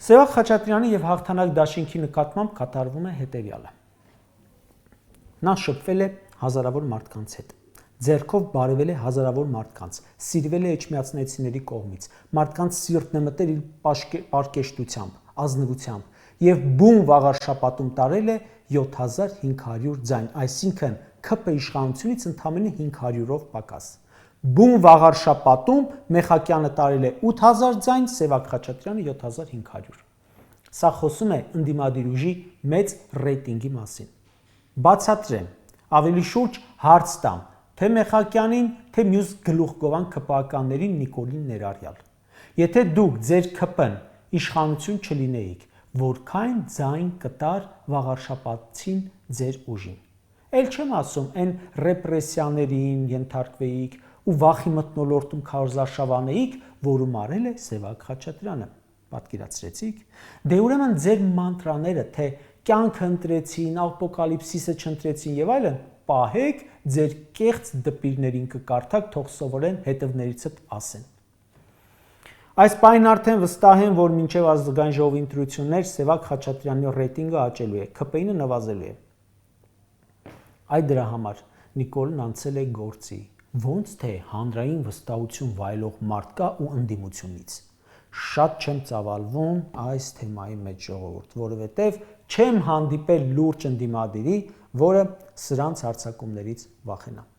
Սևակ Խաչատրյանի եւ հաղթանակ դաշինքի նկատմամբ կատարվում է հետեւյալը։ Նա շփվել է հազարավոր մարդկանց հետ, ձեռքով բարևել է հազարավոր մարդկանց, սիրվել է էջմիածնեցիների կողմից, մարդկանց սիրտն է մտել իր պարկեշտությամբ, ազնվությամբ եւ բուն վաղարշապատում տարել է 7500 ձայն, այսինքն ՔՊ իշխանությունից ընդամենը 500-ով պակաս։ Բուն վաղարշապատում Մեխակյանը տարել է 8000 ձայն, Սևակ Խաչատրյանը 7500։ Սա խոսում է ընդդիմադիր ուժի մեծ ռեյտինգի մասին։ Բացատրեմ, ավելի շուրջ հարց տամ, թե Մեխակյանին, թե մյուս գլուխգովան ՔՊ-ականներին Նիկոլին ներառյալ։ Եթե դուք ձեր ՔՊ-ն իշխանություն չլինեիք, որքան ձայն կտար վաղարշապատին ձեր ուժին։ Էլ չեմ ասում այն ռեպրեսիաներին ենթարկվեիք ու վախի մթնոլորտում քարոզարշավանեիք, որում արել է Սևակ Խաչատրյանը։ Պատկերացրեցիք։ Դե ուրեմն ձեր մանտրաները, թե կյանքը ընտրեցին, ապոկալիպսիսը չընտրեցին եւ այլն, պահեք ձեր կեղծ դպիրներին կկարդաք, թող սովորեն հետևներիցդ ասեն։ Այս պահին արդեն վստահ եմ, որ մինչև ազգային ժողովի ընտրություններ Սևակ Խաչատրյանի ռեյտինգը աճելու է, ՔՊ-ին նվազելու է։ Այդ դրա համար Նիկոլն անցել է գործի, ոնց թե հանրային վստահություն վայելող մարդկա ու ընդդիմությունից։ Շատ չեմ ծավալվում այս թեմայի մեջ, ժողովուրդ, որովհետև չեմ հանդիպել լուրջ ընդդիմադիրի, որը սրանց հարձակումներից վախենա։